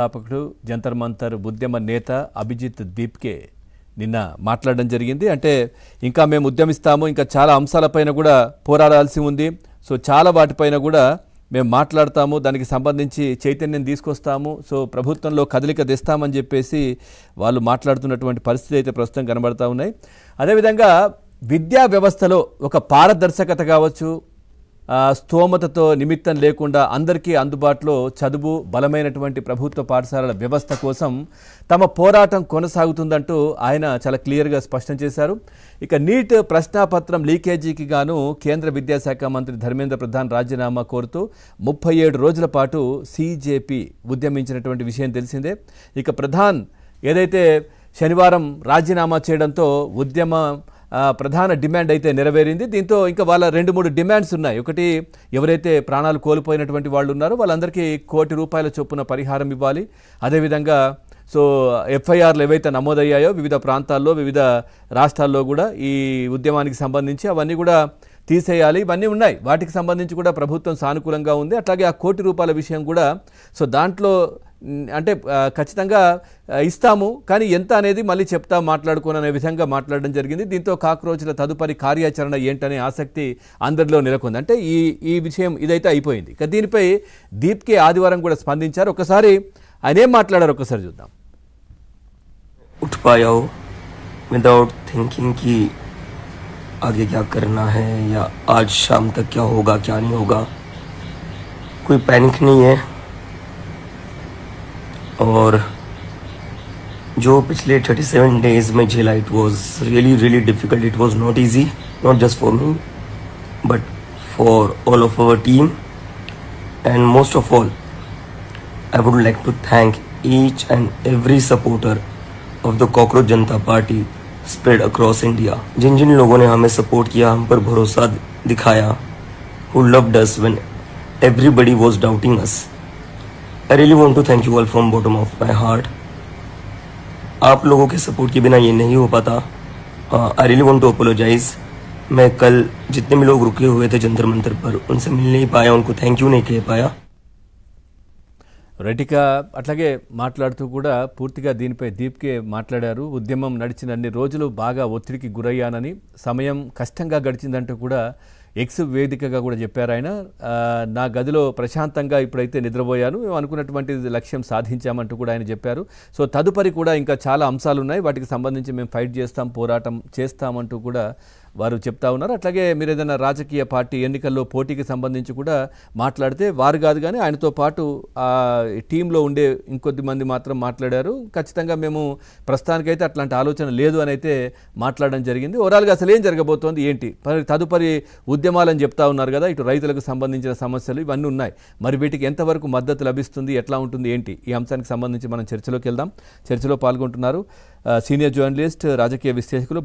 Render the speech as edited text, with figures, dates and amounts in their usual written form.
స్థాపకుడు జంతర్ మంతర్ ఉద్యమ నేత అభిజిత్ దీప్కే నిన్న మాట్లాడడం జరిగింది. అంటే ఇంకా మేము ఉద్యమిస్తాము, ఇంకా చాలా అంశాలపైన కూడా పోరాడాల్సి ఉంది. సో చాలా వాటిపైన కూడా మేము మాట్లాడతాము, దానికి సంబంధించి చైతన్యం తీసుకొస్తాము, సో ప్రభుత్వంలో కదలిక తెస్తామని చెప్పేసి వాళ్ళు మాట్లాడుతున్నటువంటి పరిస్థితి అయితే ప్రస్తుతం కనబడతా ఉన్నాయి. అదేవిధంగా విద్యా వ్యవస్థలో ఒక పారదర్శకత కావచ్చు, స్తోమతతో నిమిత్తం లేకుండా అందరికీ అందుబాటులో చదువు, బలమైనటువంటి ప్రభుత్వ పాఠశాలల వ్యవస్థ కోసం తమ పోరాటం కొనసాగుతుందంటూ ఆయన చాలా క్లియర్గా స్పష్టం చేశారు. ఇక నీట్ ప్రశ్నాపత్రం లీకేజీకి గాను కేంద్ర విద్యాశాఖ మంత్రి ధర్మేంద్ర ప్రధాన్ రాజీనామా కోరుతూ 37 రోజుల పాటు సీజేపీ ఉద్యమించినటువంటి విషయం తెలిసిందే. ఇక ప్రధాన్ ఏదైతే శనివారం రాజీనామా చేయడంతో ఉద్యమ ప్రధాన డిమాండ్ అయితే నెరవేరింది. దీంతో ఇంకా వాళ్ళ 2-3 డిమాండ్స్ ఉన్నాయి. ఒకటి, ఎవరైతే ప్రాణాలు కోల్పోయినటువంటి వాళ్ళు ఉన్నారో వాళ్ళందరికీ ₹1 కోటి చొప్పున పరిహారం ఇవ్వాలి. అదేవిధంగా సో ఎఫ్ఐఆర్లు ఏవైతే నమోదయ్యాయో వివిధ ప్రాంతాల్లో, వివిధ రాష్ట్రాల్లో కూడా ఈ ఉద్యమానికి సంబంధించి అవన్నీ కూడా తీసేయాలి. ఇవన్నీ ఉన్నాయి, వాటికి సంబంధించి కూడా ప్రభుత్వం సానుకూలంగా ఉంది. అట్లాగే ఆ ₹1 కోటి విషయం కూడా సో దాంట్లో అంటే ఖచ్చితంగా ఇస్తాము, కానీ ఎంత అనేది మళ్ళీ మాట్లాడుకోననే విధంగా మాట్లాడడం జరిగింది. దీంతో కాక్రోచ్ల తదుపరి కార్యాచరణ ఏంటనే ఆసక్తి అందరిలో నెలకొంది. అంటే ఈ విషయం ఇదైతే అయిపోయింది. ఇక దీనిపై దీప్కే ఆదివారం కూడా స్పందించారు. ఒకసారి ఆయన ఏం మాట్లాడారు ఒకసారి చూద్దాం. उठ पाया हो विदाउट थिंकिंग कि आगे क्या करना है या आज शाम तक क्या होगा क्या नहीं होगा, कोई पैनिक नहीं है. और जो पिछले 37 डेज में झेला, it was really difficult. It was not easy, not just for me but for all of our team. And most of all I would like to thank each and every supporter of the cockroach Janata party spread across India. जिन जिन लोगों ने हमें support किया, हम पर भरोसा दिखाया, who loved us when everybody was doubting us. I really want to thank you all from bottom of my heart. आप लोगों के सपोर्ट के बिना ये नहीं हो पाता. I really want to apologize. मैं कल जितने भी लोग रुके हुए थे जंतर मंतर पर, उनसे मिल नहीं पाया, उनको थैंक यू नहीं कह पाया. రెటికా అట్లాగే మాట్లాడుతూ కూడా పూర్తిగా దీనిపై దీప్కే మాట్లాడారు. ఉద్యమం నడిచినన్ని రోజులు బాగా ఒత్తిడికి గురయ్యానని, సమయం కష్టంగా గడిచిందంటూ కూడా ఎక్స్ వేదికగా కూడా చెప్పారు ఆయన. నా గదిలో ప్రశాంతంగా ఇప్పుడైతే నిద్రపోయాను, మేము అనుకున్నటువంటి లక్ష్యం సాధించామంటూ కూడా ఆయన చెప్పారు. సో తదుపరి కూడా ఇంకా చాలా అంశాలు ఉన్నాయి, వాటికి సంబంధించి మేము ఫైట్ చేస్తాం, పోరాటం చేస్తామంటూ కూడా వారు చెప్తా ఉన్నారు. అట్లాగే మీరు ఏదైనా రాజకీయ పార్టీ ఎన్నికల్లో పోటీకి సంబంధించి కూడా మాట్లాడితే వారు కాదు, కానీ ఆయనతో పాటు టీంలో ఉండే ఇంకొద్ది మంది మాత్రం మాట్లాడారు. ఖచ్చితంగా మేము ప్రస్తుతానికైతే అట్లాంటి ఆలోచన లేదు అని అయితే మాట్లాడడం జరిగింది. ఓవరాల్గా అసలు ఏం జరగబోతోంది ఏంటి, తదుపరి ఉద్యమాలని చెప్తా ఉన్నారు కదా, ఇటు రైతులకు సంబంధించిన సమస్యలు ఇవన్నీ ఉన్నాయి. మరి వీటికి ఎంతవరకు మద్దతు లభిస్తుంది, ఎట్లా ఉంటుంది ఏంటి, ఈ అంశానికి సంబంధించి మనం చర్చలోకి వెళ్దాం. చర్చలో పాల్గొంటున్నారు సీనియర్ జర్నలిస్ట్, రాజకీయ విశ్లేషకులు